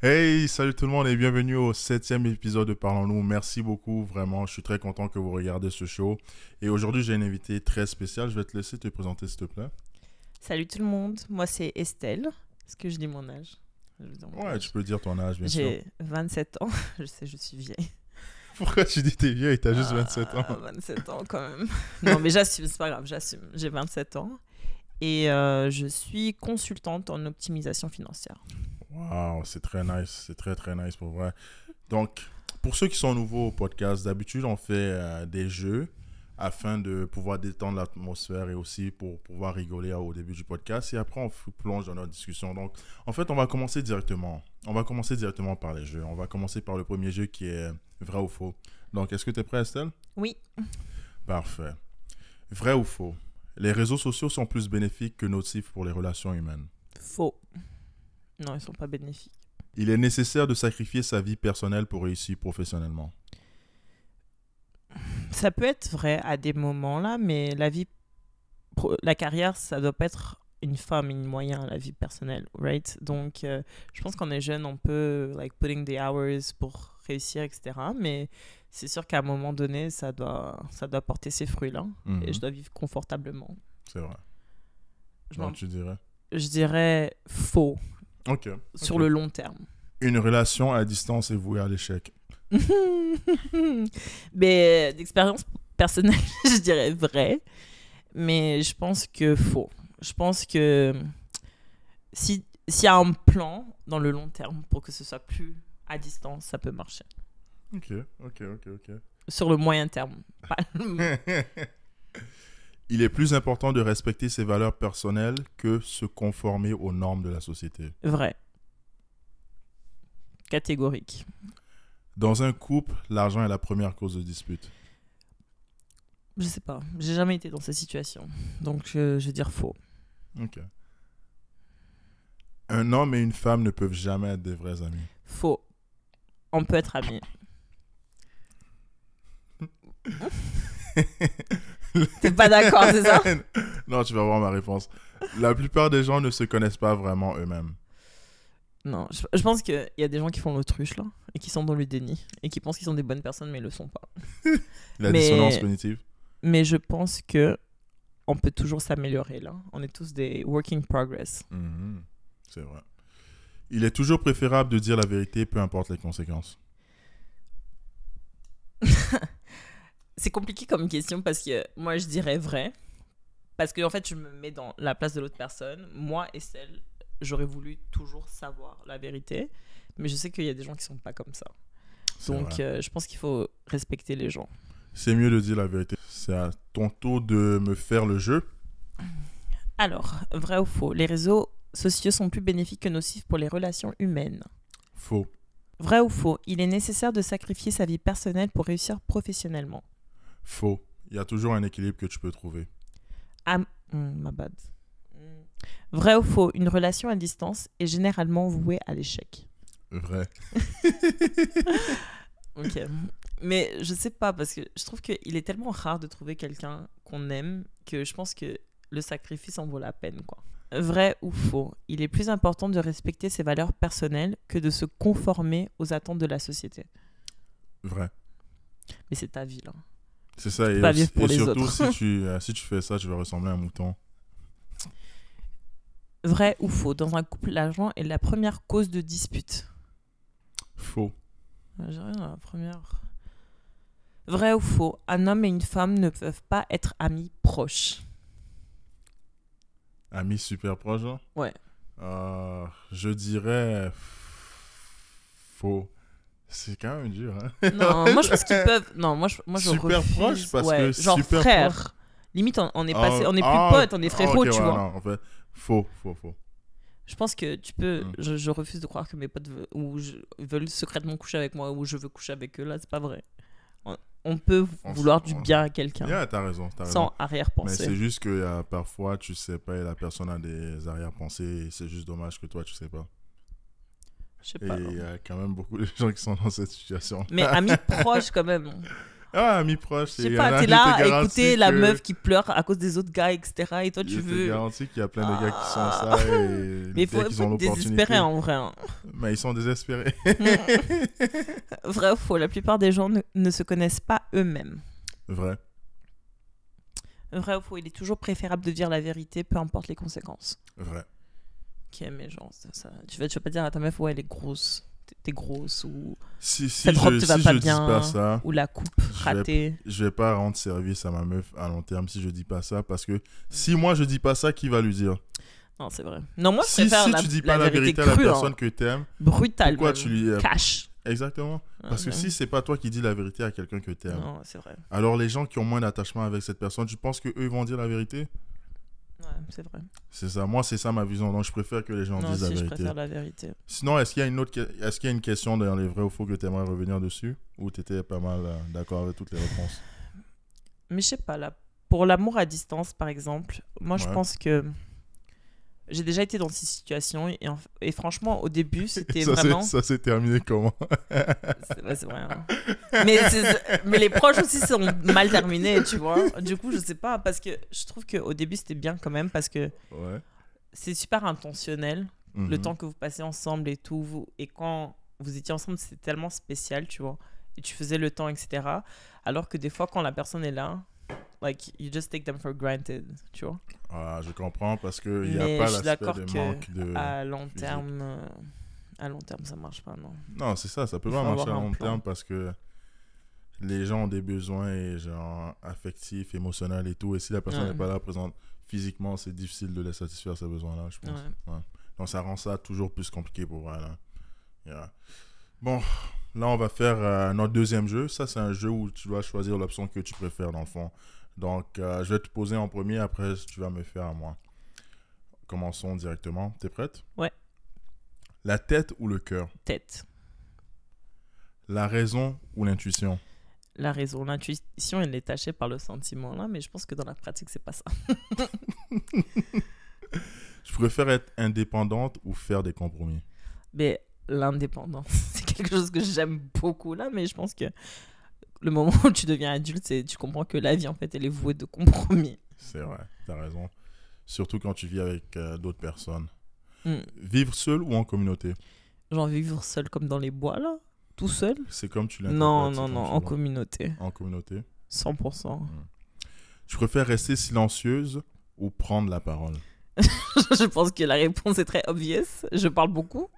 Hey, salut tout le monde et bienvenue au 7e épisode de Parlons-nous. Merci beaucoup, vraiment. Je suis très content que vous regardez ce show. Et aujourd'hui, j'ai une invitée très spéciale. Je vais te laisser te présenter, s'il te plaît. Salut tout le monde, moi c'est Estelle. Est-ce que je dis mon âge? Je dis mon Ouais, âge. tu peux dire ton âge, bien sûr. J'ai 27 ans, je sais, je suis vieille. Pourquoi tu dis t'es vieux et t'as juste 27 ans? 27 ans quand même. Non mais j'assume, c'est pas grave, j'assume. J'ai 27 ans et je suis consultante en optimisation financière. Waouh, c'est très nice. C'est très, très nice pour vrai. Donc, pour ceux qui sont nouveaux au podcast, d'habitude, on fait des jeux afin de pouvoir détendre l'atmosphère et aussi pour pouvoir rigoler au début du podcast. Et après, on plonge dans notre discussion. Donc, en fait, on va commencer directement. On va commencer directement par les jeux. On va commencer par le premier jeu qui est vrai ou faux. Donc, est-ce que tu es prêt, Estelle? Oui, Parfait. Vrai ou faux? Les réseaux sociaux sont plus bénéfiques que nocifs pour les relations humaines. faux. Non, ils sont pas bénéfiques. Il est nécessaire de sacrifier sa vie personnelle pour réussir professionnellement. Ça peut être vrai à des moments là, mais la carrière, ça doit pas être une femme, une moyen à la vie personnelle, right? Donc, je pense qu'on est jeune, on peut like putting the hours pour réussir, etc. Mais c'est sûr qu'à un moment donné, ça doit porter ses fruits là, et je dois vivre confortablement. C'est vrai. Je, Donc, m'en- tu dirais? je dirais faux Ok. sur le long terme. Une relation à distance est vouée à l'échec. Mais d'expérience personnelle, je dirais vrai, mais je pense que faux. Je pense que s'il y a un plan dans le long terme pour que ce soit plus à distance, ça peut marcher. Ok. Sur le moyen terme. Pas le- Il est plus important de respecter ses valeurs personnelles que se conformer aux normes de la société. Vrai. Catégorique. Dans un couple, l'argent est la première cause de dispute. Je sais pas. J'ai jamais été dans cette situation. Donc je vais dire faux. Ok. Un homme et une femme ne peuvent jamais être des vrais amis. Faux. On peut être amis. T'es pas d'accord, c'est ça? Non, tu vas voir ma réponse. La plupart des gens ne se connaissent pas vraiment eux-mêmes. Non, je pense qu'il y a des gens qui font l'autruche là et qui sont dans le déni et qui pensent qu'ils sont des bonnes personnes mais ils le sont pas. La Mais- dissonance cognitive. Mais je pense que on peut toujours s'améliorer là. On est tous des work in progress. Mhm. C'est vrai. Il est toujours préférable de dire la vérité, peu importe les conséquences. C'est compliqué comme question parce que moi je dirais vrai parce que en fait je me mets dans la place de l'autre personne. Moi et celle, j'aurais voulu toujours savoir la vérité, mais je sais qu'il y a des gens qui sont pas comme ça. C'est Donc vrai. je pense qu'il faut respecter les gens. C'est mieux de dire la vérité. C'est à ton tour de me faire le jeu. Alors, vrai ou faux? Les réseaux sociaux sont plus bénéfiques que nocifs pour les relations humaines. Faux. Vrai ou faux? Il est nécessaire de sacrifier sa vie personnelle pour réussir professionnellement. Faux. Il y a toujours un équilibre que tu peux trouver. My bad. Vrai ou faux? Une relation à distance est généralement vouée à l'échec. Vrai. Ok. Mais je sais pas, parce que je trouve qu'il est tellement rare de trouver quelqu'un qu'on aime que je pense que le sacrifice en vaut la peine, quoi. Vrai ou faux? Il est plus important de respecter ses valeurs personnelles que de se conformer aux attentes de la société. Vrai. Mais c'est ta vie, là. C'est ça. peux pas vivre pour les surtout, autres. si tu fais ça, tu vas ressembler à un mouton. Vrai ou faux? Dans un couple, l'argent est la première cause de dispute. Faux. J'ai rien à la première. Vrai ou faux? Un homme et une femme ne peuvent pas être amis proches. Amis super proches, genre? Ouais. Je dirais faux. C'est quand même dur, hein? Non, moi je pense qu'ils peuvent. Non, moi je Super refuse. proche, parce Ouais, que genre super frère. Limite, on est passé, on est plus potes, on est frérots, ok, tu ouais, vois. non, en fait, faux. Je pense que tu peux. Mm. Je refuse de croire que mes potes veulent secrètement coucher avec moi ou je veux coucher avec eux. Là, c'est pas vrai. On peut vouloir du bien à quelqu'un Yeah, t'as raison. sans Mais arrière-pensée. c'est juste que parfois, tu sais pas et la personne a des arrière-pensées et c'est juste dommage que toi, tu sais pas. Je sais Et pas. il y Non. a quand même beaucoup de gens qui sont dans cette situation. Mais amis proches quand même. Ah, amis proches. Je sais pas, t'es là à écouter la meuf qui pleure à cause des autres gars, etc. Et toi, tu veux. Je te garantis qu'il y a plein de gars qui sont ça et mais il faut être désespéré en vrai. Hein. Mais ils sont désespérés. Vrai ou faux, la plupart des gens ne se connaissent pas eux-mêmes. Vrai. Vrai ou faux, il est toujours préférable de dire la vérité, peu importe les conséquences. Vrai. Ok, mais genre, ça. Tu vas pas dire à ta meuf, ouais, elle est grosse. T'es grosse ou si cette robe te va pas bien dis pas ça, ou la coupe ratée. Je vais pas rendre service à ma meuf à long terme si je dis pas ça parce que si moi je dis pas ça, qui va lui dire? Non, c'est vrai. Non, moi je si préfère tu dis pas la vérité à la crue, personne hein. que t'aimes, brutale, pourquoi même. tu lui cash. Exactement. Parce que si c'est pas toi qui dis la vérité à quelqu'un que t'aimes, non, c'est vrai. Alors les gens qui ont moins d'attachement avec cette personne, tu penses que eux vont dire la vérité? Ouais, c'est vrai. C'est ça. Moi, c'est ça ma vision. Donc, je préfère que les gens disent la vérité. Je préfère la vérité. Sinon, est-ce qu'il y a une question dans les vrais ou faux que tu aimerais revenir dessus? Ou tu étais pas mal d'accord avec toutes les réponses? Mais je sais pas, là. Pour l'amour à distance, par exemple, moi, je pense que j'ai déjà été dans ces situations et franchement, au début, c'était vraiment... Ça s'est terminé comment? c'est vrai. Hein. Mais les proches aussi sont mal terminés, tu vois. Du coup, je sais pas, parce que je trouve qu'au début, c'était bien quand même, parce que c'est super intentionnel, le temps que vous passez ensemble et tout. Et quand vous étiez ensemble, c'était tellement spécial, tu vois. Et tu faisais le temps, etc. Alors que des fois, quand la personne est là... Like, you just take them for granted, tu vois. Ah, je comprends parce qu'il n'y a pas l'aspect de manque de à long terme, ça marche pas, non. Non, c'est ça peut pas marcher à long terme parce que les gens ont des besoins et genre affectifs, émotionnels et tout. Et si la personne n'est pas là, présente physiquement, c'est difficile de les satisfaire ces besoins-là, je pense. Ouais. Donc, ça rend ça toujours plus compliqué pour elle. Hein. Yeah. Bon, là, on va faire notre deuxième jeu. Ça, c'est un jeu où tu dois choisir l'option que tu préfères, dans le fond. Donc, je vais te poser en premier, après, tu vas me faire à moi. Commençons directement. T'es prête? Ouais. La tête ou le cœur? Tête. La raison ou l'intuition? La raison. L'intuition, elle est tachée par le sentiment, là, mais je pense que dans la pratique, c'est pas ça. Je préfère être indépendante ou faire des compromis? Mais l'indépendance, c'est quelque chose que j'aime beaucoup, là, mais je pense que le moment où tu deviens adulte, tu comprends que la vie, en fait, elle est vouée de compromis. C'est vrai, t'as raison. Surtout quand tu vis avec d'autres personnes. Vivre seul ou en communauté? Genre vivre seul comme dans les bois, là? Tout seul? C'est comme tu l'interprètes. Non, en communauté. En communauté? 100%. Tu préfères rester silencieuse ou prendre la parole? Je pense que la réponse est très obvious. Je parle beaucoup.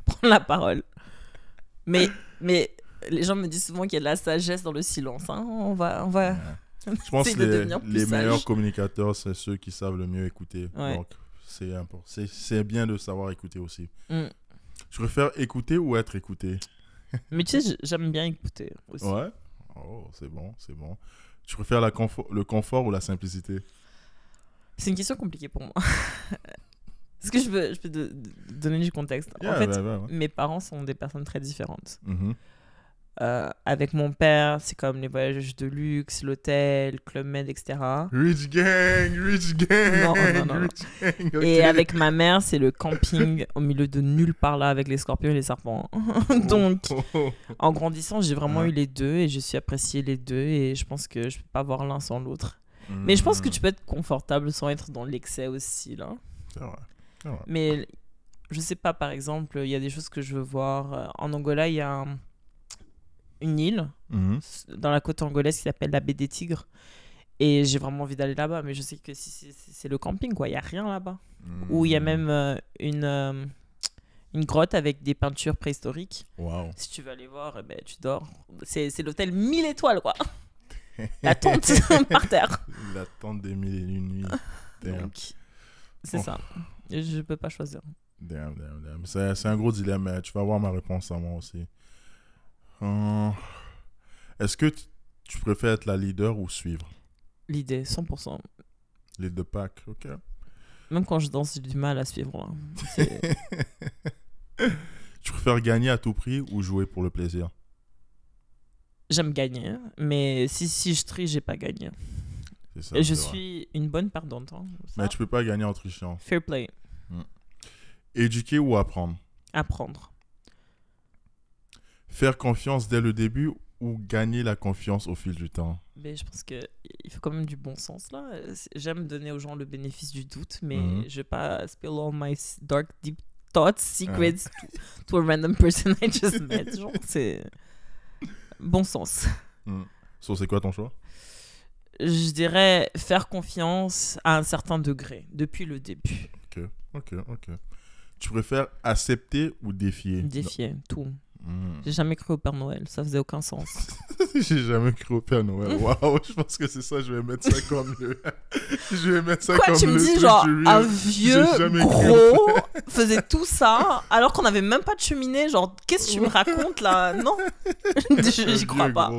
Prendre la parole. Mais les gens me disent souvent qu'il y a de la sagesse dans le silence. Hein. On va... Je pense que les meilleurs communicateurs, c'est ceux qui savent le mieux écouter. Ouais. Donc, c'est important. C'est bien de savoir écouter aussi. Tu préfères écouter ou être écouté? Mais tu sais, j'aime bien écouter aussi. Ouais? Oh, c'est bon. Tu préfères le confort ou la simplicité? C'est une question compliquée pour moi. Est-ce que je peux te donner du contexte? En fait, mes parents sont des personnes très différentes. Avec mon père, c'est comme les voyages de luxe, l'hôtel, Club Med, etc. Rich gang! Non. Gang, okay. Et avec ma mère, c'est le camping au milieu de nulle part là, avec les scorpions et les serpents. Donc, en grandissant, j'ai vraiment eu les deux et je suis apprécié les deux et je pense que je peux pas voir l'un sans l'autre. Mais je pense que tu peux être confortable sans être dans l'excès aussi, là. C'est vrai. Mais je sais pas, par exemple, il y a des choses que je veux voir. En Angola, il y a une île dans la côte angolaise qui s'appelle la baie des Tigres. Et j'ai vraiment envie d'aller là-bas. Mais je sais que c'est le camping, quoi. Il n'y a rien là-bas. Où il y a même une grotte avec des peintures préhistoriques. Wow. Si tu veux aller voir, tu dors. C'est l'hôtel 1000 étoiles, quoi. La tente par terre. La tente des 1000 et une nuits. Donc, c'est ça. Je peux pas choisir. Damn. C'est un gros dilemme, mais tu vas avoir ma réponse à moi aussi. Est-ce que tu préfères être la leader ou suivre? L'idée, 100%. Lead the pack, ok. Même quand je danse, j'ai du mal à suivre. Là. Tu préfères gagner à tout prix ou jouer pour le plaisir? J'aime gagner, mais si je trie, j'ai pas gagné. C'est ça, et je suis une bonne perdante. Hein, mais tu peux pas gagner en trichant. Fair play. Éduquer ou apprendre? Apprendre. Faire confiance dès le début ou gagner la confiance au fil du temps? Mais je pense qu'il faut quand même du bon sens là. J'aime donner aux gens le bénéfice du doute, mais je vais pas spill all my dark, deep thoughts, secrets to a random person I just met. Genre, c'est bon sens. So, c'est quoi ton choix? Je dirais faire confiance à un certain degré, depuis le début. Ok. Tu préfères accepter ou défier? Défier, tout. J'ai jamais cru au Père Noël, ça faisait aucun sens. J'ai jamais cru au Père Noël. Waouh, je pense que c'est ça, je vais mettre ça comme le... Je vais mettre ça Quoi, comme tu me dis genre un vieux gros faisait tout ça alors qu'on n'avait même pas de cheminée, genre qu'est-ce que tu me racontes là? Non, j'y crois pas.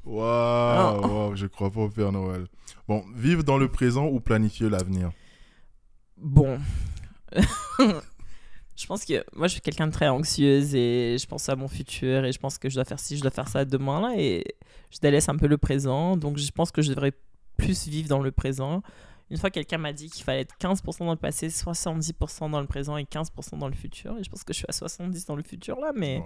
Waouh, je crois pas au Père Noël. Bon, vivre dans le présent ou planifier l'avenir? Bon... Je pense que moi je suis quelqu'un de très anxieuse et je pense à mon futur et je pense que je dois faire ci, je dois faire ça demain là et je délaisse un peu le présent, donc je pense que je devrais plus vivre dans le présent. Une fois quelqu'un m'a dit qu'il fallait être 15% dans le passé, 70% dans le présent et 15% dans le futur, et je pense que je suis à 70 dans le futur là, mais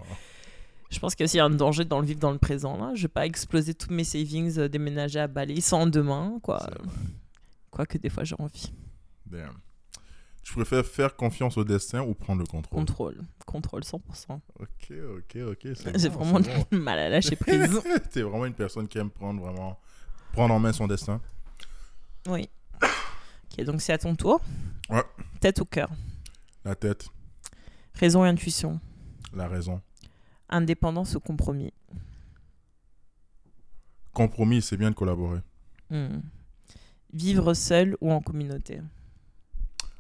je pense qu'il y a aussi un danger dans le vivre dans le présent là. Je vais pas exploser tous mes savings, déménager à Bali sans demain quoi. Quoique des fois j'ai envie. Damn. Tu préfères faire confiance au destin ou prendre le contrôle? Contrôle 100%. Ok. J'ai vraiment mal à lâcher prise. T'es vraiment une personne qui aime prendre en main son destin? Oui. Ok, donc c'est à ton tour. Ouais. Tête ou cœur? La tête. Raison et intuition? La raison. Indépendance ou compromis? Compromis, c'est bien de collaborer. Vivre seul ou en communauté?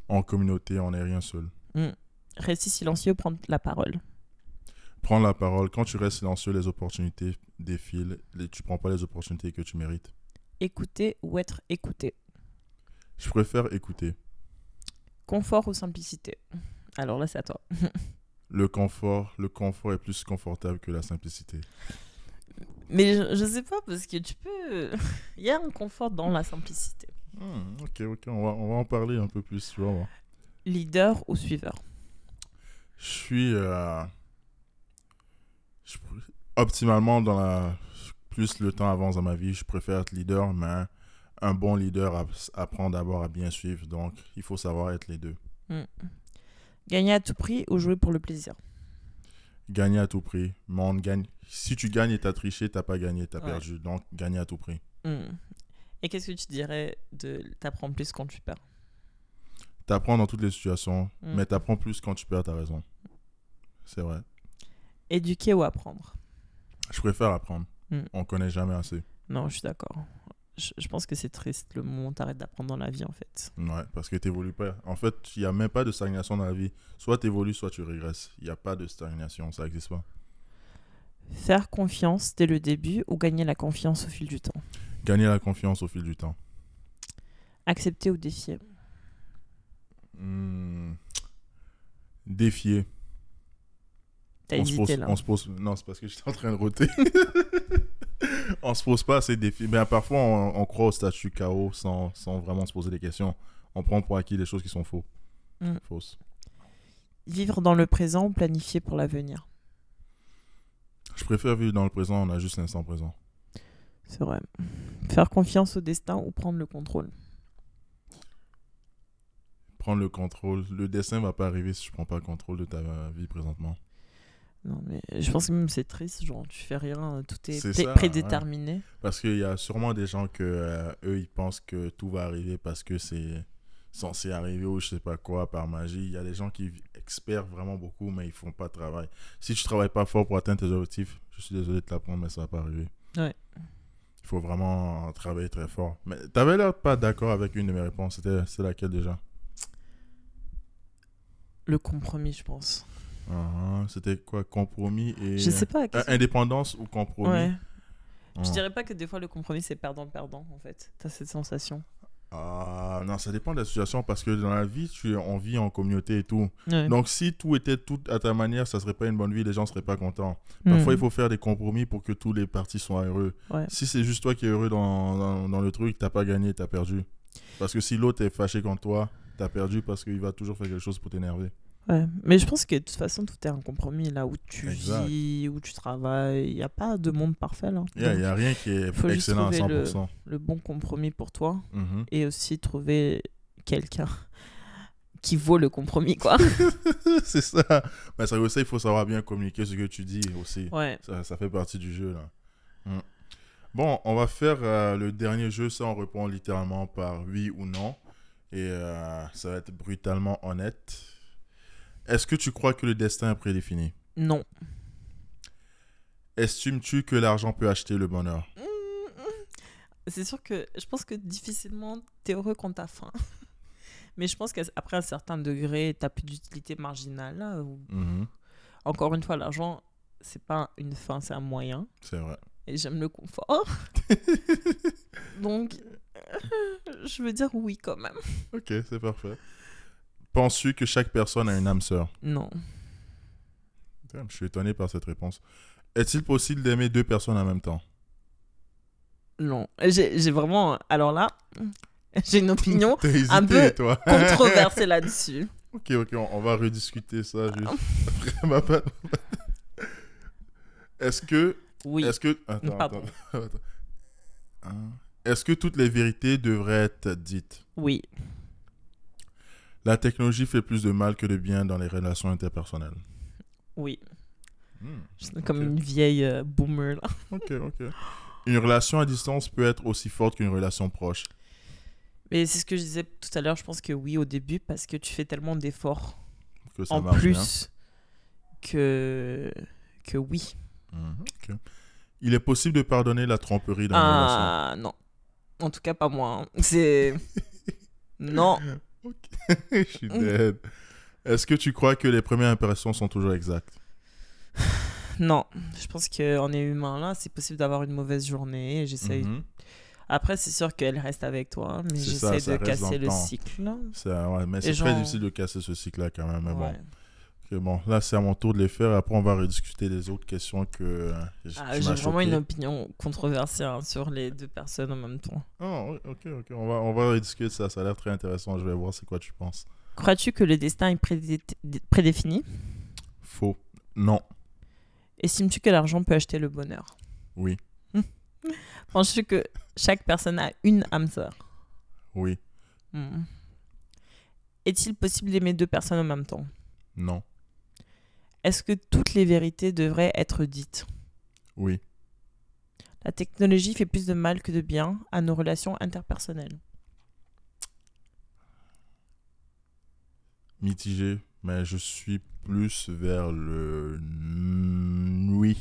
En communauté, on n'est rien seul. Rester silencieux ou prendre la parole? Prendre la parole. Quand tu restes silencieux, les opportunités défilent. Tu prends pas les opportunités que tu mérites. Écouter ou être écouté? Je préfère écouter. Confort ou simplicité? Alors là, c'est à toi. Le confort est plus confortable que la simplicité. Mais je sais pas, parce que tu peux... Il y a un confort dans la simplicité. Ok, on va en parler un peu plus, tu vois. Leader ou suiveur? Je suis optimalement plus le temps avance dans ma vie, je préfère être leader, mais un bon leader apprend d'abord à bien suivre, donc il faut savoir être les deux. Gagner à tout prix ou jouer pour le plaisir? Gagner à tout prix. Si tu gagnes et t'as triché, t'as pas gagné, t'as perdu, donc gagner à tout prix. Et qu'est-ce que tu dirais de t'apprendre plus quand tu perds? T'apprends dans toutes les situations, mais t'apprends plus quand tu perds, t'as raison. C'est vrai. Éduquer ou apprendre? Je préfère apprendre. On connaît jamais assez. Non, je suis d'accord. Je pense que c'est triste le moment où t'arrêtes d'apprendre dans la vie, en fait. Ouais, parce que t'évolues pas. En fait, il n'y a même pas de stagnation dans la vie. Soit t'évolues, soit tu régresses. Il n'y a pas de stagnation, ça n'existe pas. Faire confiance dès le début ou gagner la confiance au fil du temps? Gagner la confiance au fil du temps. Accepter ou défier? Défier. T'as hésité là. Non, c'est parce que j'étais en train de roter. On se pose pas assez de défis. Mais parfois, on croit au statut KO sans vraiment se poser des questions. On prend pour acquis des choses qui sont fausses. Vivre dans le présent ou planifier pour l'avenir? Je préfère vivre dans le présent, on a juste l'instant présent. C'est vrai. Faire confiance au destin ou prendre le contrôle? Prendre le contrôle. Le destin va pas arriver si tu prends pas le contrôle de ta vie présentement. Non, mais je pense que même c'est triste, genre tu fais rien, tout est ça, prédéterminé. Ouais. Parce qu'il y a sûrement des gens eux ils pensent que tout va arriver parce que c'est censé arriver ou je sais pas quoi par magie. Il y a des gens qui espèrent vraiment beaucoup mais ils font pas de travail. Si tu travailles pas fort pour atteindre tes objectifs, je suis désolé de te l'apprendre mais ça va pas arriver. Ouais. Il faut vraiment travailler très fort. Mais t'avais l'air pas d'accord avec une de mes réponses. C'était laquelle déjà? Le compromis, je pense. C'était quoi? Compromis et... Je sais pas. Indépendance ou compromis? Ouais. Je dirais pas que des fois le compromis c'est perdant-perdant en fait. T'as cette sensation. Non, ça dépend de la situation parce que dans la vie, on vit en communauté et tout. Ouais. Donc, si tout était tout à ta manière, ça serait pas une bonne vie, les gens seraient pas contents. Parfois, il faut faire des compromis pour que tous les partis soient heureux. Ouais. Si c'est juste toi qui es heureux dans le truc, t'as pas gagné, t'as perdu. Parce que si l'autre est fâché contre toi, t'as perdu parce qu'il va toujours faire quelque chose pour t'énerver. Ouais. Mais je pense que de toute façon, tout est un compromis là où tu Exact. vis, où tu travailles. Il n'y a pas de monde parfait là. Il n'y Donc, a rien qui est faut juste excellent à trouver 100%. le bon compromis pour toi Mhm. et aussi trouver quelqu'un qui vaut le compromis, quoi. C'est ça. Mais ça aussi, il faut savoir bien communiquer ce que tu dis aussi. Ouais. Ça fait partie du jeu, là. Mm. Bon, on va faire le dernier jeu. Ça, on répond littéralement par oui ou non. Et ça va être brutalement honnête. Est-ce que tu crois que le destin est prédéfini? Non. Estimes-tu que l'argent peut acheter le bonheur? C'est sûr que je pense que difficilement t'es heureux quand t'as faim. Mais je pense qu'après un certain degré, t'as plus d'utilité marginale. Là, où... Mhm. Encore une fois, l'argent, c'est pas une fin, c'est un moyen. C'est vrai. Et j'aime le confort. Donc, je veux dire oui quand même. Ok, c'est parfait. Penses-tu que chaque personne a une âme sœur? Non. Damn, je suis étonné par cette réponse. Est-il possible d'aimer deux personnes en même temps? Non. J'ai vraiment... Alors là, j'ai une opinion T'as hésité, un peu toi. controversée là-dessus. Ok, on va rediscuter ça juste après ma part. Est-ce que... Oui. Est-ce que... Attends, Pardon. attends. Hein? Est-ce que toutes les vérités devraient être dites? Oui. La technologie fait plus de mal que de bien dans les relations interpersonnelles. Oui. Hmm, Je suis comme ok. une vieille boomer là. Ok. Une relation à distance peut être aussi forte qu'une relation proche. Mais c'est ce que je disais tout à l'heure, je pense que oui au début parce que tu fais tellement d'efforts Que ça en marche bien. plus que oui. Ok. Il est possible de pardonner la tromperie dans une relation. Ah non. En tout cas pas moi. Hein. C'est non. Ok. Je suis dead. Est-ce que tu crois que les premières impressions sont toujours exactes? Non, je pense qu'on est humain là, c'est possible d'avoir une mauvaise journée. Et j'essaye. Mhm. Après, c'est sûr qu'elle reste avec toi, mais C'est ça, j'essaie ça de reste dans casser le le temps. cycle. Là. Ouais, mais c'est Et très genre- difficile de casser ce cycle-là quand même. Mais Ouais. bon. Ok, bon, là, c'est à mon tour de les faire. Après, on va rediscuter des autres questions que Ah, qui j'ai m'a vraiment choqué. une opinion controversée hein, sur les deux personnes en même temps. Oh, ok. On va rediscuter de ça. Ça a l'air très intéressant. Je vais voir c'est quoi tu penses. Crois-tu que le destin est prédéfini? Faux. Non. Estimes-tu que l'argent peut acheter le bonheur? Oui. Penses-tu que chaque personne a une âme sœur? Oui. Hmm. Est-il possible d'aimer deux personnes en même temps? Non. Est-ce que toutes les vérités devraient être dites? Oui. La technologie fait plus de mal que de bien à nos relations interpersonnelles. Mitigé. Mais je suis plus vers le oui.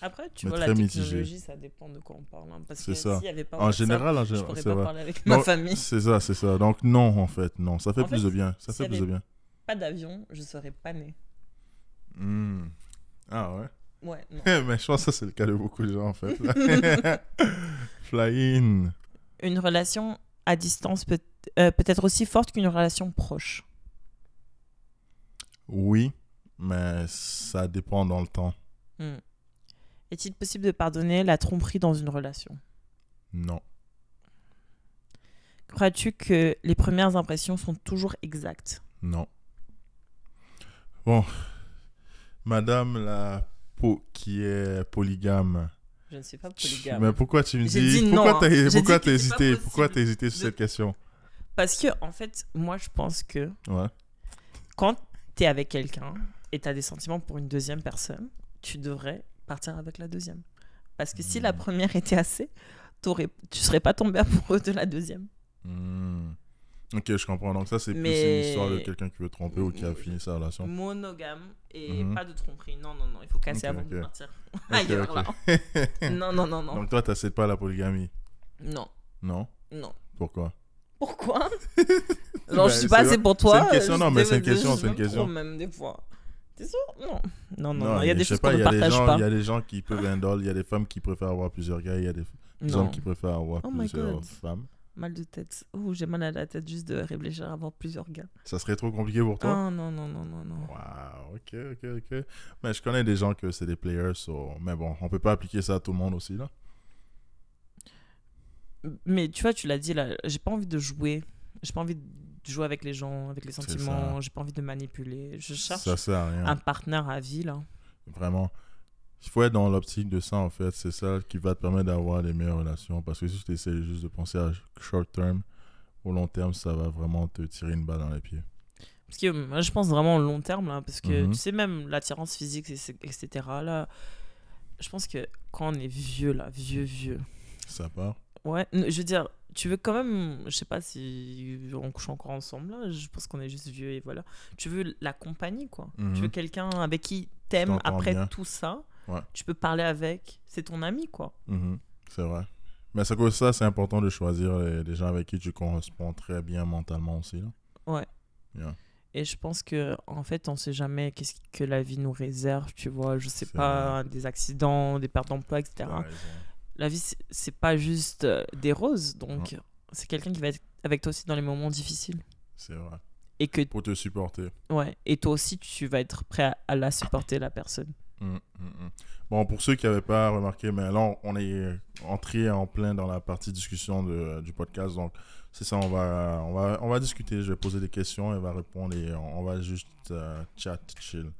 Après, tu Mais vois, la très mitigé. technologie, ça dépend de quoi on parle. Hein, parce C'est que ça. s'il n'y avait pas En WhatsApp, général, je pourrais c'est pas vrai. parler avec Non, ma famille. c'est ça. Donc non, en fait, non. Ça fait En plus fait, de bien. Ça s'il fait y plus de avait- bien. Pas d'avion, je serais pas née. Hmm. Ah ouais. Ouais, non. Mais je pense que ça, c'est le cas de beaucoup de gens, en fait. là. Fly in. Une relation à distance peut être aussi forte qu'une relation proche. Oui, mais ça dépend dans le temps. Hmm. Est-il possible de pardonner la tromperie dans une relation? Non. Crois-tu que les premières impressions sont toujours exactes? Non. Bon. Madame la qui est polygame. Je ne suis pas polygame. Mais pourquoi tu me J'ai dis... dit non, Pourquoi hein. J'ai dit pourquoi que t'as c'est pas hésité? possible Pourquoi t'as hésité sur de- cette question? Parce que, en fait, moi, je pense que Ouais. quand tu es avec quelqu'un et tu as des sentiments pour une deuxième personne, tu devrais partir avec la deuxième. Parce que si la première était assez, tu serais pas tombé amoureux de la deuxième. Hmm. Ok, je comprends. Donc ça, c'est plus Mais- une histoire de quelqu'un qui veut tromper ou qui a fini sa relation. Monogame et Mhm. pas de tromperie. Non, il faut casser Ok, avant de ok. partir. Ok, Ailleurs, ok. là. Non. Donc toi, t'acceptes pas la polygamie? Non. Non? Pourquoi? Pourquoi? Genre, je Ben, suis pas c'est- assez pour toi. c'est une question, non, mais c'est une question, je c'est une me question. prends même des fois. T'es sûr? Non. Il y a je des sais choses pas, qu'on ne il y a des partage gens- pas. Il y a des gens qui peuvent handle, il y a des femmes qui préfèrent avoir plusieurs gars, il y a des Non. hommes qui préfèrent avoir Oh my plusieurs God. femmes. Mal de tête. Oh, j'ai mal à la tête juste de réfléchir à avoir plusieurs gars. Ça serait trop compliqué pour toi? Ah, non. Wow, ok. Mais je connais des gens que c'est des players, mais bon, on peut pas appliquer ça à tout le monde aussi, là. Mais tu vois, tu l'as dit là, j'ai pas envie de jouer. J'ai pas envie jouer avec les gens, avec les C'est sentiments. ça. J'ai pas envie de manipuler. Je cherche Ça sert à rien. un partenaire à vie, là. Vraiment. Il faut être dans l'optique de ça, en fait. C'est ça qui va te permettre d'avoir les meilleures relations. Parce que si tu essaies juste de penser à short term, au long terme, ça va vraiment te tirer une balle dans les pieds. Parce que moi, je pense vraiment au long terme, là. Parce que, Mhm. tu sais, même l'attirance physique, etc., là, je pense que quand on est vieux, là, vieux, Ça part. ouais, je veux dire, tu veux quand même, je sais pas si on couche encore ensemble, là, je pense qu'on est juste vieux et voilà. Tu veux la compagnie, quoi. Mhm. Tu veux quelqu'un avec qui Tu t'aimes t'entends après bien. tout ça. Ouais. Tu peux parler avec, c'est ton ami, quoi. Mhm. C'est vrai. Mais c'est que ça, c'est important de choisir les gens avec qui tu corresponds très bien mentalement aussi. Là. Ouais. Yeah. Et je pense que en fait, on sait jamais qu'est-ce que la vie nous réserve, tu vois. Je sais C'est pas, des accidents, des pertes d'emploi, etc. T'as raison. La vie, c'est pas juste des roses. Donc, c'est quelqu'un qui va être avec toi aussi dans les moments difficiles. C'est vrai. Et que, Pour te supporter. ouais, et toi aussi, tu vas être prêt à la supporter, la personne. Bon, pour ceux qui n'avaient pas remarqué, mais là, on est entré en plein dans la partie discussion du podcast. Donc, c'est ça, on va discuter. Je vais poser des questions, elle va répondre et on va juste chat, chill.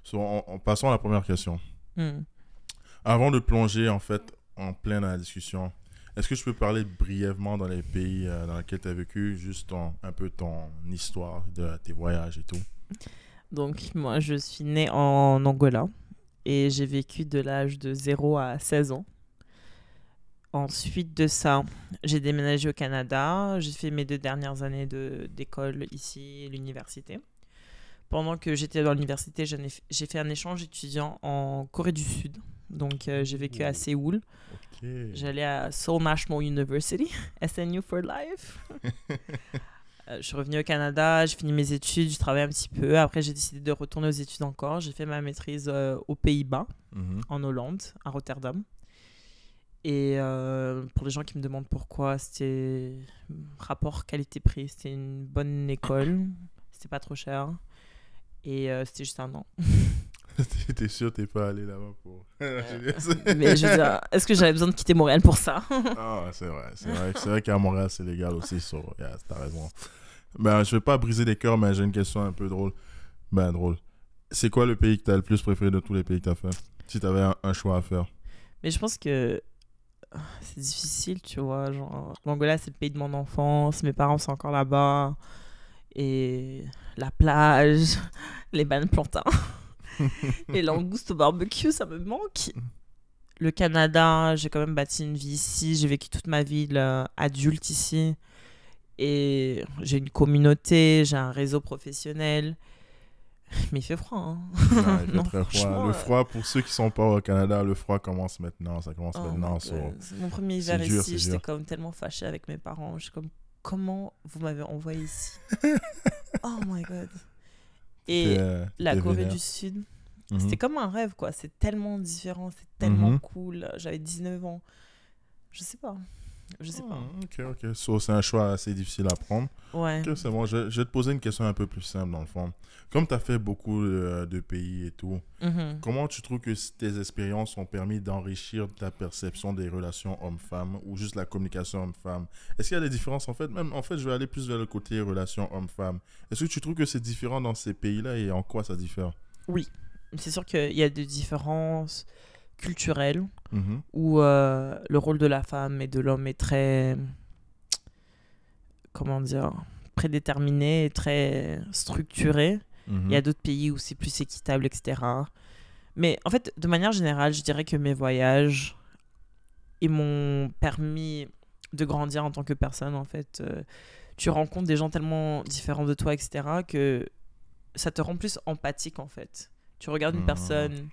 So, passons à la première question. Avant de plonger, en fait, en plein dans la discussion, est-ce que je peux parler brièvement dans les pays dans lesquels tu as vécu, juste un peu ton histoire de tes voyages et tout? Donc, moi, je suis née en Angola et j'ai vécu de l'âge de 0 à 16 ans. Ensuite de ça, j'ai déménagé au Canada. J'ai fait mes 2 dernières années d'école ici, l'université. Pendant que j'étais dans l'université, j'ai fait un échange étudiant en Corée du Sud. Donc, j'ai vécu à Séoul. Ok. J'allais à Seoul National University, SNU for life. Je suis revenue au Canada, j'ai fini mes études, je travaillais un petit peu. Après, j'ai décidé de retourner aux études encore. J'ai fait ma maîtrise aux Pays-Bas, en Hollande, à Rotterdam. Et pour les gens qui me demandent pourquoi, c'était rapport qualité-prix. C'était une bonne école, c'était pas trop cher. Et c'était juste 1 an. T'es sûr t'es pas allé là-bas pour... Mais je veux dire, est-ce que j'avais besoin de quitter Montréal pour ça? Ah, c'est vrai qu'à Montréal, c'est légal aussi. Yeah, t'as raison. Ben, je vais pas briser les cœurs, mais j'ai une question un peu drôle. Ben, drôle. C'est quoi le pays que t'as le plus préféré de tous les pays que t'as fait? Si t'avais un choix à faire. Mais je pense que c'est difficile, tu vois. Genre, l'Angola, c'est le pays de mon enfance. Mes parents sont encore là-bas. Et la plage, les bananes plantains et langoustes au barbecue, ça me manque. Le Canada, j'ai quand même bâti une vie ici. J'ai vécu toute ma vie adulte ici. Et j'ai une communauté, j'ai un réseau professionnel. Mais il fait froid, hein. Non, il fait Non, très froid. franchement, Le froid, pour ceux qui sont pas au Canada, le froid commence maintenant. Ça commence Oh maintenant. my So, God. C'est mon premier hiver c'est dur, ici, c'est j'étais dur. comme tellement fâchée avec mes parents. Je suis comme, comment vous m'avez envoyé ici? Oh my God. Et la t'es Corée vénère. du Sud, Mhm. c'était comme un rêve, quoi. C'est tellement différent, c'est tellement Mhm. cool. J'avais 19 ans. Je sais pas. Ok. So, c'est un choix assez difficile à prendre. Ouais. Ok, c'est bon. Je vais te poser une question un peu plus simple, dans le fond. Comme tu as fait beaucoup de pays et tout, Mhm. comment tu trouves que tes expériences ont permis d'enrichir ta perception des relations hommes-femmes ou juste la communication homme-femme? Est-ce qu'il y a des différences en fait? Même en fait, je vais aller plus vers le côté relations hommes-femmes. Est-ce que tu trouves que c'est différent dans ces pays-là et en quoi ça diffère? Oui. C'est sûr qu'il y a des différences culturelles Mhm. où le rôle de la femme et de l'homme est très, comment dire, prédéterminé et très structuré. Mhm. Il y a d'autres pays où c'est plus équitable, etc. Mais en fait, de manière générale, je dirais que mes voyages, ils m'ont permis de grandir en tant que personne, en fait. Tu rencontres des gens tellement différents de toi, etc., que ça te rend plus empathique, en fait. Tu regardes une personne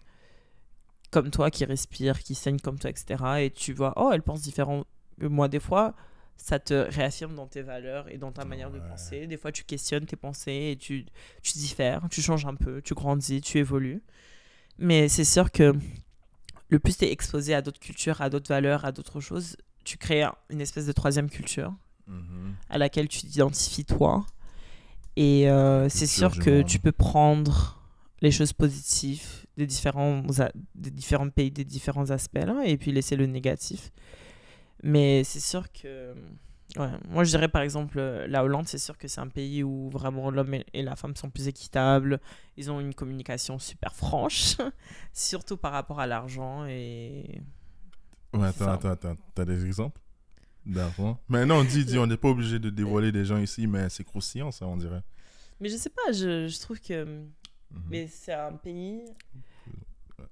comme toi qui respire, qui saigne comme toi, etc., et tu vois, oh, elle pense différent que moi. Des fois, ça te réaffirme dans tes valeurs et dans ta manière de penser. Des fois, tu questionnes tes pensées et tu diffères, tu changes un peu, tu grandis, tu évolues. Mais c'est sûr que le plus tu es exposé à d'autres cultures, à d'autres valeurs, à d'autres choses, tu crées une espèce de troisième culture à laquelle tu t'identifies toi. Et c'est sûr que tu peux prendre les choses positives des différents pays, des différents aspects, là, et puis laisser le négatif. Mais c'est sûr que Ouais. Moi, je dirais par exemple, la Hollande, c'est sûr que c'est un pays où vraiment l'homme et la femme sont plus équitables. Ils ont une communication super franche, surtout par rapport à l'argent. Et Ouais, c'est ça. attends. T'as des exemples d'argent? Mais non, dis, on n'est pas obligé de dévoiler des gens ici, mais c'est croustillant, ça, on dirait. Mais je sais pas, je trouve que. Mhm. Mais c'est un pays.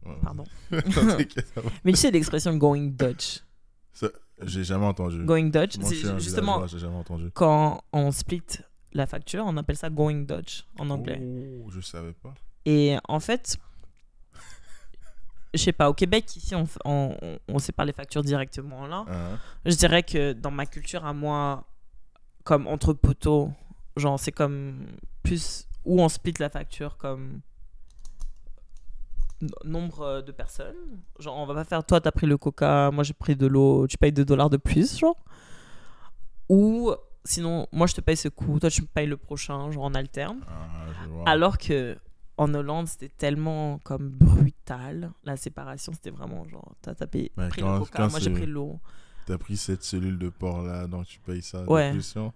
Ouais, Pardon. non, t'inquiète, ça va. Mais tu sais l'expression going Dutch. Ça, j'ai jamais entendu. Going Dutch, Moi, je suis un c'est justement villageois, j'ai jamais entendu. quand on split la facture, on appelle ça going Dutch en anglais. Oh, je savais pas. Et en fait, je sais pas, au Québec, ici, on sépare les factures directement là. Hein? Je dirais que dans ma culture à moi, comme entre poteaux, genre c'est comme plus où on split la facture comme nombre de personnes. Genre on va pas faire toi t'as pris le coca, moi j'ai pris de l'eau, tu payes $2 de plus, genre. Ou sinon, moi je te paye ce coup, toi tu me payes le prochain, genre on alterne. Ah, je vois. Alors que en Hollande, c'était tellement comme brutal. La séparation, c'était vraiment genre, t'as payé, Mais pris quand- le coca, quand moi j'ai c'est- pris l'eau. T'as pris cette cellule de porc là, donc tu payes ça Ouais. de pression.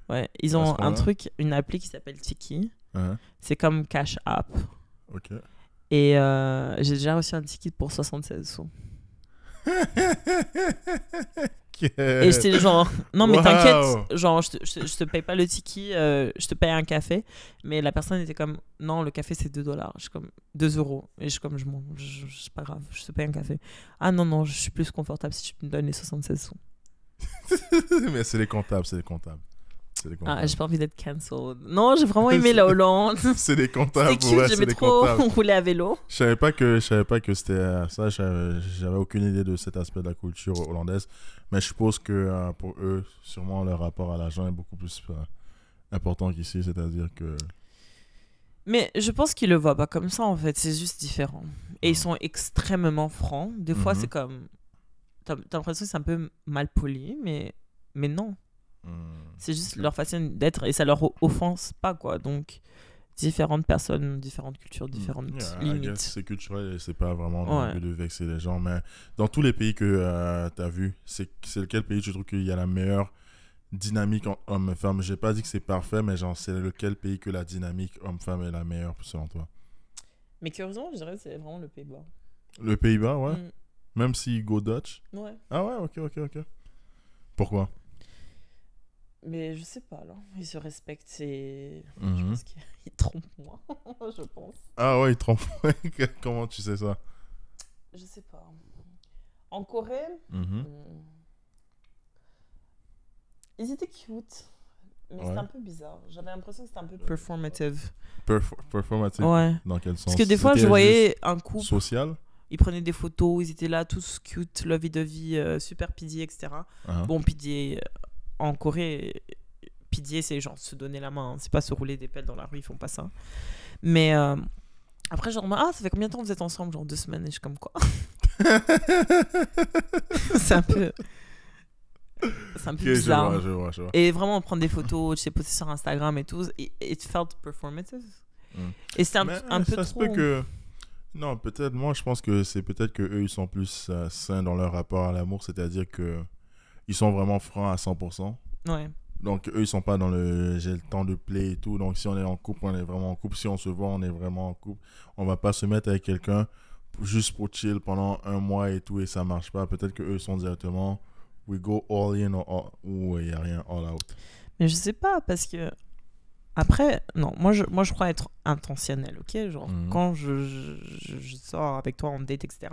Ouais, ils À ce ont un point-là? truc, une appli qui s'appelle Tiki. Hein? C'est comme Cash App. Ok. Et j'ai déjà reçu un ticket pour 76 sous. Et j'étais genre, non mais Wow. t'inquiète, genre je te paye pas le ticket, je te paye un café. Mais la personne était comme, non, le café c'est $2. Je suis comme, 2 €. Et je suis comme, c'est pas grave, je te paye un café. Ah non, je suis plus confortable si tu me donnes les 76 sous. Mais c'est les comptables. Ah, j'ai pas envie d'être cancelled. Non, j'ai vraiment aimé la Hollande. C'est des comptables. C'était cute, Ouais, c'est j'aimais des trop comptables. rouler à vélo. Je savais pas que c'était ça. J'avais aucune idée de cet aspect de la culture hollandaise. Mais je suppose que pour eux, sûrement leur rapport à l'argent est beaucoup plus important qu'ici. C'est-à-dire que. Mais je pense qu'ils le voient pas comme ça en fait, c'est juste différent. Et ils sont extrêmement francs. Des fois, Mhm. c'est comme. T'as l'impression que c'est un peu mal poli, mais non. C'est juste leur façon d'être et ça leur offense pas quoi. Donc, différentes personnes, différentes cultures, différentes I limites. guess c'est culturel et c'est pas vraiment dans Ouais. le but de vexer les gens. Mais dans tous les pays que tu as vu, c'est lequel pays tu trouves qu'il y a la meilleure dynamique entre homme et femme? J'ai pas dit que c'est parfait, mais genre, c'est lequel pays que la dynamique homme-femme est la meilleure selon toi? Mais curieusement, je dirais que c'est vraiment le Pays-Bas. Le Pays-Bas, ouais. Mm. Même si go Dutch. Ouais. Ah ouais, ok. Pourquoi? Mais je sais pas là, ils se respectent, c'est. Je Mhm. pense qu'ils trompent moi, je pense. Ah ouais, il trompe. Comment tu sais ça? Je sais pas. En Corée, Mhm. ils étaient cute, mais Ouais. c'était un peu bizarre. J'avais l'impression que c'était un peu performative. Performative? Ouais. Dans quel sens? Parce que des fois, je C'était voyais un juste couple, social? ils prenaient des photos, ils étaient là, tous cute, lovey-dovey, super pitié, etc. Ah. Bon, pitié, en Corée, pitié, c'est genre se donner la main, hein. C'est pas se rouler des pelles dans la rue, ils font pas ça. Mais après, genre, ah, ça fait combien de temps que vous êtes ensemble? Genre 2 semaines, et je suis comme quoi? C'est un peu. C'est un peu Ok, bizarre. je vois. Et vraiment prendre des photos, tu sais, poster sur Instagram et tout, it felt performative. Mm. Et c'était Mais, un peu ça se trop. peut que... Non, peut-être, moi je pense que c'est peut-être que eux ils sont plus sains dans leur rapport à l'amour, c'est-à-dire que ils sont vraiment francs à 100%. Ouais. Donc eux ils sont pas dans le j'ai le temps de play et tout. Donc si on est en couple, on est vraiment en couple. Si on se voit, on est vraiment en couple. On va pas se mettre avec quelqu'un juste pour chill pendant 1 mois et tout et ça marche pas. Peut-être que eux ils sont directement we go all in ou il y a rien all out. Mais je sais pas, parce que. Après, non, moi je crois être intentionnel, ok? Genre, quand je sors avec toi en date, etc.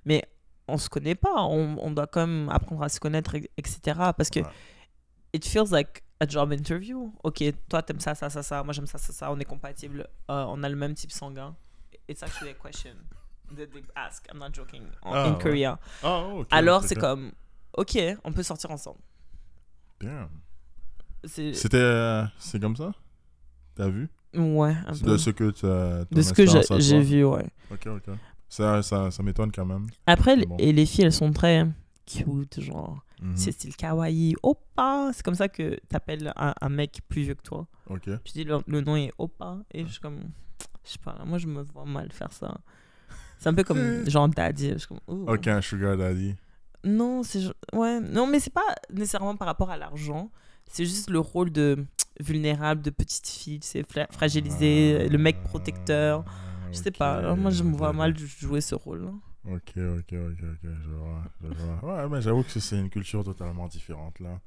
Mais on se connaît pas, on doit quand même apprendre à se connaître, etc. Parce que Ouais. it feels like a job interview. Ok, toi t'aimes ça, moi j'aime ça, on est compatibles, on a le même type sanguin. It's actually a question that they ask, I'm not joking, in ouais. Korea. Ah, ok. Alors ok. c'est comme, ok, on peut sortir ensemble. Damn. C'est C'est comme ça? T'as vu? ouais, un C'est peu. de ce que De ce que j'ai vu, ouais. Ok. Ça m'étonne quand même. Après, Bon. et les filles, elles sont très cute, genre, Mhm. c'est style kawaii, oppa. C'est comme ça que t'appelles un mec plus vieux que toi. Ok. Tu dis le nom est oppa, et je suis comme, je sais pas, moi je me vois mal faire ça. C'est un peu comme genre daddy. Je suis comme, ouh. Ok, un sugar daddy. Non, ouais, non, mais c'est pas nécessairement par rapport à l'argent. C'est juste le rôle de vulnérable, de petite fille, c'est fragilisé, le mec protecteur. Je sais Ok, pas. Alors moi, je me vois ok. mal jouer ce rôle. Ok, je vois, je vois. Ouais, mais j'avoue que c'est une culture totalement différente, là.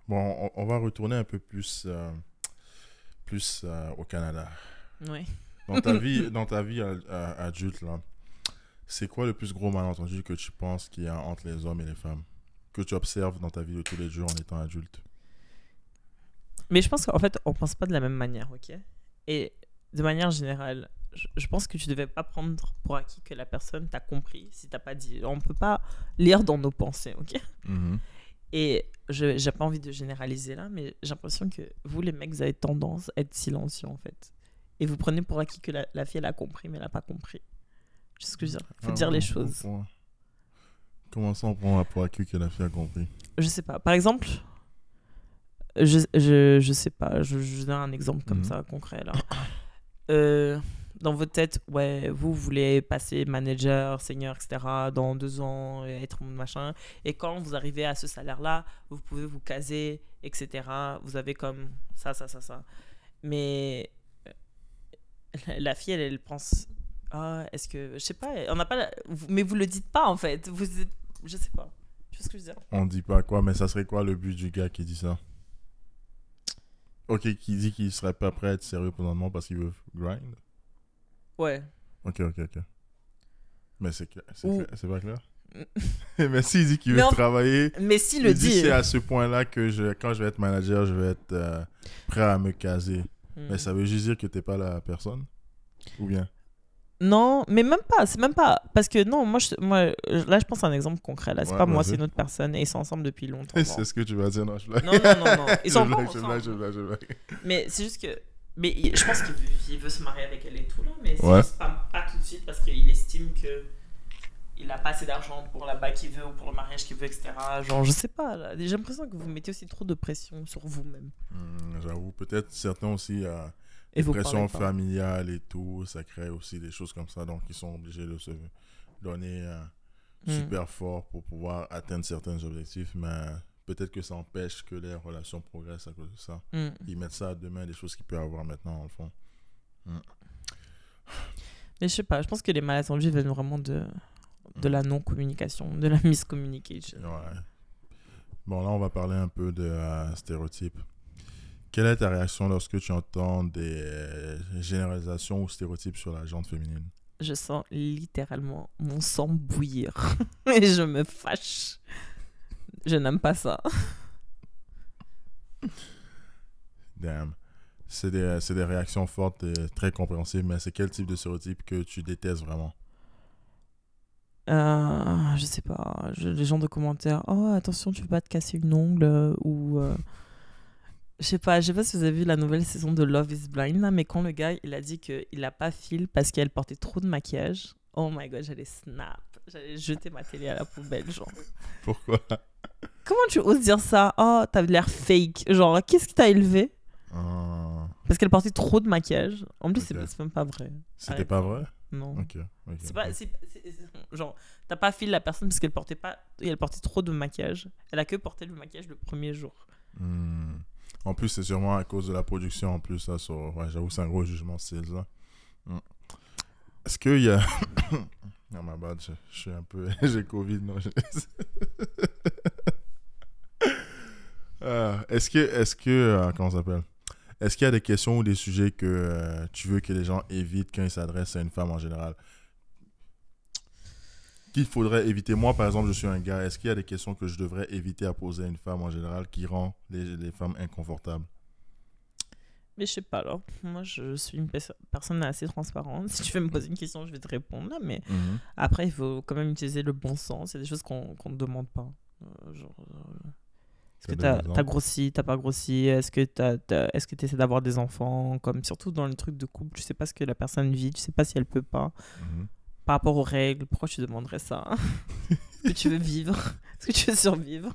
Bon, on va retourner un peu plus au Canada. Ouais. Dans ta vie adulte, là, c'est quoi le plus gros malentendu que tu penses qu'il y a entre les hommes et les femmes? Que tu observes dans ta vie de tous les jours en étant adulte? Mais je pense qu'en fait, on pense pas de la même manière, ok? Et de manière générale, je pense que tu devais pas prendre pour acquis que la personne t'a compris si t'as pas dit. On peut pas lire dans nos pensées, ok? Mhm. Et j'ai pas envie de généraliser là, mais j'ai l'impression que vous, les mecs, vous avez tendance à être silencieux en fait. Et vous prenez pour acquis que la fille, elle a compris, mais elle a pas compris. Tu sais ce que je veux dire? Faut dire les choses. Comment ça on prend pour acquis que la fille a compris? Je sais pas. Par exemple, je sais pas. Je donne un exemple comme ça, concret là. Dans votre tête, ouais, vous voulez passer manager, senior, etc. dans 2 ans, et être machin. Et quand vous arrivez à ce salaire-là, vous pouvez vous caser, etc. Vous avez comme ça. Mais la fille, elle pense, ah, est-ce que, je sais pas, on n'a pas, mais vous le dites pas en fait. Vous êtes, je sais pas. Tu vois ce que je veux dire? On dit pas quoi, mais ça serait quoi le but du gars qui dit ça? Ok, qui dit qu'il serait pas prêt à être sérieux pendant le moment parce qu'il veut grind? Ouais. Ok. Mais c'est Ou- c'est pas clair? Mais s'il dit qu'il veut Mais travailler, Mais s'il il le dit dit. c'est à ce point-là que quand je vais être manager, je vais être prêt à me caser. Mais ça veut juste dire que t'es pas la personne? Ou bien? Non, mais même pas, c'est même pas. Parce que non, là, je pense à un exemple concret. Là, c'est Ouais, pas moi, vas-y. c'est une autre personne et ils sont ensemble depuis longtemps. C'est ce que tu vas dire, non, je blague. Non. Ils sont encore ensemble. Je blague. Mais c'est juste que. Mais je pense qu'il veut se marier avec elle et tout, là. Mais c'est Ouais. juste pas tout de suite parce qu'il estime que il a pas assez d'argent pour la bague qu'il veut ou pour le mariage qu'il veut, etc. Genre, je sais pas. Là. J'ai l'impression que vous mettez aussi trop de pression sur vous-même. J'avoue, peut-être certains aussi, Et vous pression parlez pas. familiale et tout, ça crée aussi des choses comme ça. Donc, ils sont obligés de se donner super fort pour pouvoir atteindre certains objectifs. Mais peut-être que ça empêche que les relations progressent à cause de ça. Ils mettent ça à demain, des choses qu'ils peuvent avoir maintenant, dans le fond. Mais je sais pas, je pense que les malentendus viennent vraiment de la non-communication, de la miscommunication. Ouais. Bon, là, on va parler un peu de stéréotypes. Quelle est ta réaction lorsque tu entends des généralisations ou stéréotypes sur la gente féminine? Je sens littéralement mon sang bouillir. Et je me fâche. Je n'aime pas ça. Damn. C'est des réactions fortes et très compréhensibles, mais c'est quel type de stéréotype que tu détestes vraiment? Je sais pas. Les gens de commentaires. Oh, attention, tu veux pas te casser une ongle ou. Je sais pas si vous avez vu la nouvelle saison de Love is Blind, là, mais quand le gars il a dit qu'il a pas fil parce qu'elle portait trop de maquillage, oh my god, j'allais snap. J'allais jeter ma télé à la poubelle, genre. Pourquoi? Comment tu oses dire ça? Oh, t'as l'air fake. Genre, qu'est-ce qui t'a élevé? Parce qu'elle portait trop de maquillage. En plus, Ok. c'est même pas vrai. C'était Arrête. pas vrai? Non. Ok. C'est pas, genre, t'as pas fil la personne parce qu'elle portait pas, elle portait trop de maquillage. Elle a que porté le maquillage le premier jour. En plus, c'est sûrement à cause de la production. En plus, ça, ouais, j'avoue, c'est un gros jugement, c'est ça. Est-ce qu'il y a... Non, ma bad, je suis un peu... J'ai Covid, non. Est-ce que comment ça s'appelle? Est-ce qu'il y a des questions ou des sujets que tu veux que les gens évitent quand ils s'adressent à une femme en général? Qu'il faudrait éviter? Moi, par exemple, je suis un gars. Est-ce qu'il y a des questions que je devrais éviter à poser à une femme en général qui rend les femmes inconfortables? Mais je sais pas, alors. Moi, je suis une personne assez transparente. Si tu veux me poser une question, je vais te répondre là. Mais après, il faut quand même utiliser le bon sens. Il y a des choses qu'on ne demande pas. Est-ce que t'as grossi, t'as pas grossi? Est-ce que tu essaies d'avoir des enfants? Comme surtout dans le truc de couple, tu sais pas ce que la personne vit, tu sais pas si elle peut pas. Par rapport aux règles, pourquoi tu demanderais ça? Est-ce que tu veux vivre? Est-ce que tu veux survivre?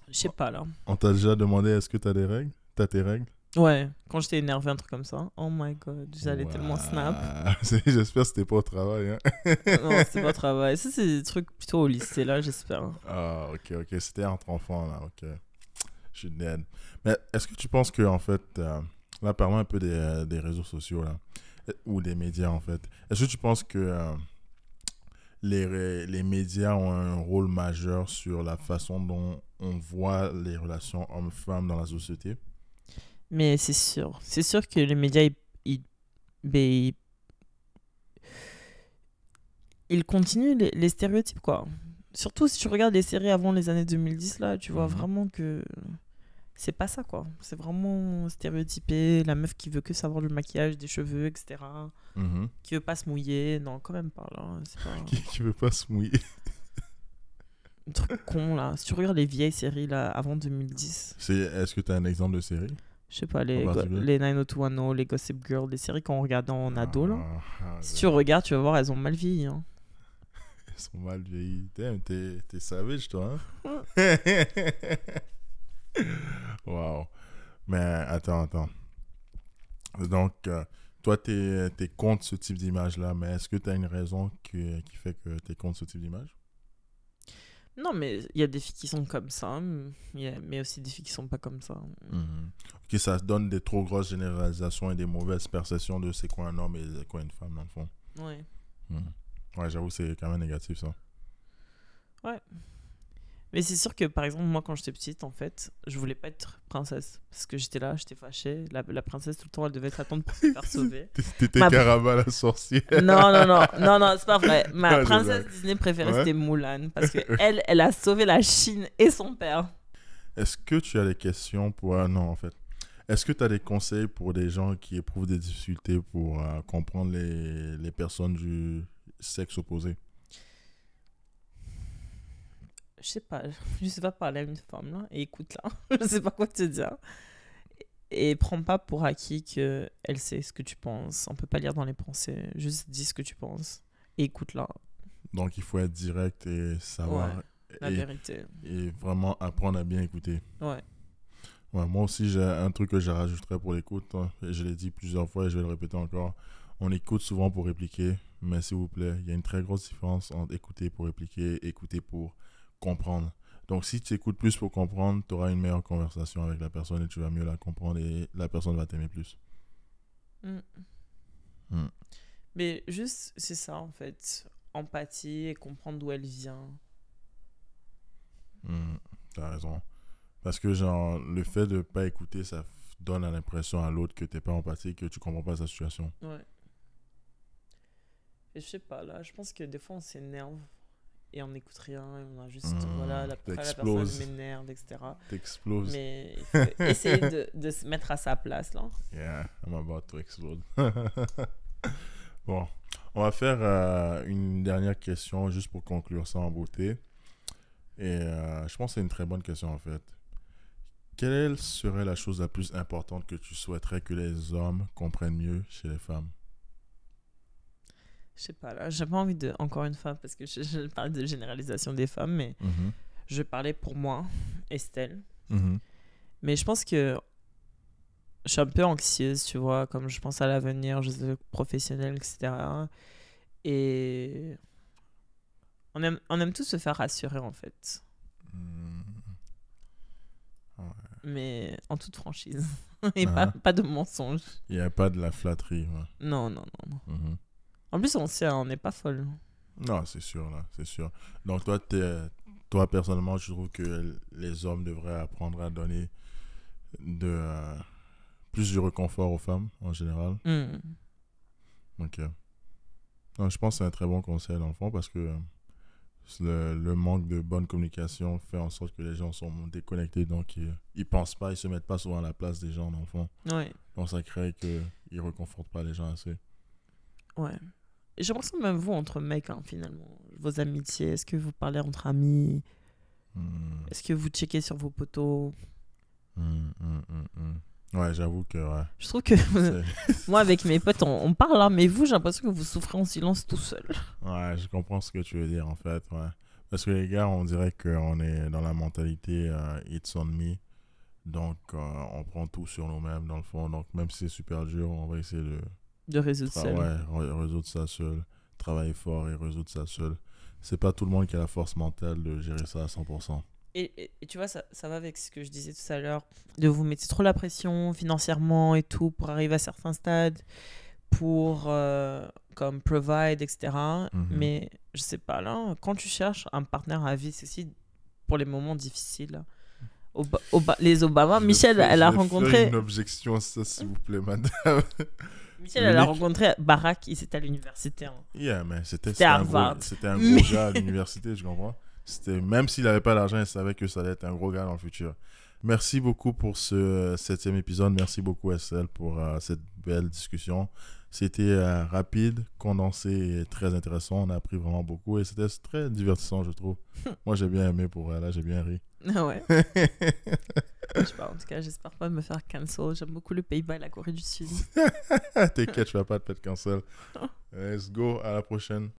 Je sais pas là. On t'a déjà demandé est-ce que t'as des règles? T'as tes règles? Ouais, quand j'étais énervé, un truc comme ça. Oh my god, j'allais tellement snap. J'espère que c'était pas au travail. Hein. Non, c'était pas travail. Ça, c'est des trucs plutôt au lycée, là, j'espère. Ah, ok. C'était entre enfants, là. Ok. Je suis dead. Mais est-ce que tu penses que, en fait, là, parlons un peu des réseaux sociaux, là, ou des médias, en fait. Est-ce que tu penses que les médias ont un rôle majeur sur la façon dont on voit les relations hommes-femmes dans la société? Mais c'est sûr. C'est sûr que les médias, ben, ils continuent les stéréotypes, quoi. Surtout si tu regardes les séries avant les années 2010, là, tu vois Mhm. vraiment que c'est pas ça, quoi. C'est vraiment stéréotypé. La meuf qui veut que savoir le maquillage, des cheveux, etc. Mhm. Qui veut pas se mouiller. Non, quand même pas, là. C'est pas Qui veut pas se mouiller? un truc con, là. Si tu regardes les vieilles séries, là, avant 2010, Est-ce que tu as un exemple de série je sais pas, en particulier? les 90210, les Gossip Girl, les séries qu'on regardait en ado, là. Si tu Ouais. regardes, tu vas voir, elles ont mal vieilli, hein. Ils sont mal vieillis. Damn, t'es savage, toi, hein? Wow. Mais attends. Donc, toi, t'es contre ce type d'image-là, mais est-ce que tu as une raison qui fait que t'es contre ce type d'image? Non, mais il y a des filles qui sont comme ça, mais aussi des filles qui sont pas comme ça. Mhm. Ok, ça donne des trop grosses généralisations et des mauvaises perceptions de c'est quoi un homme et c'est quoi une femme, dans le fond. Ouais. Mhm. Ouais, j'avoue, c'est quand même négatif, ça. Mais c'est sûr que, par exemple, moi, quand j'étais petite, en fait, je voulais pas être princesse. Parce que j'étais là, j'étais fâchée. La princesse, tout le temps, elle devait s'attendre pour se faire sauver. T'étais Ma- Caraba la sorcière. Non, c'est pas vrai. Ma Ah, je princesse blague. Disney préférée, Ouais. c'était Mulan. Parce que elle a sauvé la Chine et son père. Est-ce que tu as des questions pour... non, en fait. Est-ce que tu as des conseils pour des gens qui éprouvent des difficultés pour comprendre les personnes du sexe opposé? Je sais pas parler à une femme, là, et écoute, là. Je sais pas quoi te dire. Et prends pas pour acquis que elle sait ce que tu penses. On peut pas lire dans les pensées. Juste dis ce que tu penses. Et écoute, là. Donc, il faut être direct et savoir La et, vérité. et vraiment apprendre à bien écouter. Ouais. Ouais, moi aussi, j'ai un truc que je rajouterais pour l'écoute. Hein, et je l'ai dit plusieurs fois et je vais le répéter encore. On écoute souvent pour répliquer, mais s'il vous plaît, il y a une très grosse différence entre écouter pour répliquer et écouter pour comprendre. Donc, si tu écoutes plus pour comprendre, tu auras une meilleure conversation avec la personne et tu vas mieux la comprendre et la personne va t'aimer plus. Mm. Mm. Mais juste, c'est ça, en fait. Empathie et comprendre d'où elle vient. T'as raison. Parce que, genre, le fait de pas écouter, ça donne l'impression à l'autre que t'es pas empathique, que tu comprends pas sa situation. Ouais. Et je sais pas, là, je pense que des fois, on s'énerve et on n'écoute rien. Et on a juste, voilà, après, la personne T'exploses. m'énerve, etc. T'exploses. Mais il faut essayer de se mettre à sa place, là. Yeah, I'm about to explode. Bon, on va faire une dernière question juste pour conclure ça en beauté. Et je pense que c'est une très bonne question en fait. Quelle serait la chose la plus importante que tu souhaiterais que les hommes comprennent mieux chez les femmes? Je sais pas, là, j'ai pas envie de, encore une fois, parce que je parle de généralisation des femmes, mais Mhm. je parlais pour moi, Estelle. Mhm. Mais je pense que je suis un peu anxieuse, tu vois, comme je pense à l'avenir, je suis professionnelle, etc. Et on aime tous se faire rassurer, en fait. Mhm. Mais en toute franchise. Et Ah. pas de mensonge. Il n'y a pas de la flatterie. Ouais. Non. Mhm. En plus, on sait, on n'est pas folle. Non, c'est sûr, là, c'est sûr. Donc toi, personnellement, je trouve que les hommes devraient apprendre à donner plus du réconfort aux femmes, en général. Hmm. Ok. Non, je pense que c'est un très bon conseil, dans le fond, parce que le manque de bonne communication fait en sorte que les gens sont déconnectés, donc ils pensent pas, ils se mettent pas souvent à la place des gens, dans le fond. Ouais. Donc ça crée qu'ils reconfortent pas les gens assez. Ouais. Et j'ai l'impression même vous, entre mecs, hein, finalement. Vos amitiés, est-ce que vous parlez entre amis? Hmm. Est-ce que vous checkez sur vos potos? Ouais, j'avoue que ouais. Je trouve que C'est- moi, avec mes potes, on parle, hein, mais vous, j'ai l'impression que vous souffrez en silence tout seul. Ouais, je comprends ce que tu veux dire en fait, ouais. Parce que les gars, on dirait qu'on est dans la mentalité it's on me. Donc, on prend tout sur nous-mêmes, dans le fond. Donc, même si c'est super dur, on va essayer De résoudre seul. résoudre ça seul. Travailler fort et résoudre ça seul. C'est pas tout le monde qui a la force mentale de gérer ça à 100%. Et tu vois, ça va avec ce que je disais tout à l'heure, de vous mettre trop la pression financièrement et tout pour arriver à certains stades, pour comme provide, etc. Mhm. Mais je sais pas, là, quand tu cherches un partenaire à vie, c'est aussi pour les moments difficiles. Les Obama, Michelle, elle a rencontré. Faire une objection à ça, s'il vous plaît, madame. Michelle, elle a rencontré Barack, il était à l'université. Hein. Yeah, mais c'était Harvard. un gros gars à l'université, je comprends. Même s'il n'avait pas d'argent, il savait que ça allait être un gros gars dans le futur. Merci beaucoup pour ce 7e épisode. Merci beaucoup, Estelle, pour cette belle discussion. C'était rapide, condensé et très intéressant. On a appris vraiment beaucoup et c'était très divertissant, je trouve. Moi, j'ai bien aimé pour là, j'ai bien ri. Ah ouais. Je sais pas, en tout cas, j'espère pas me faire cancel. J'aime beaucoup le Pays-Bas et la Corée du Sud. T'inquiète, je vais pas te faire cancel. Let's go, à la prochaine.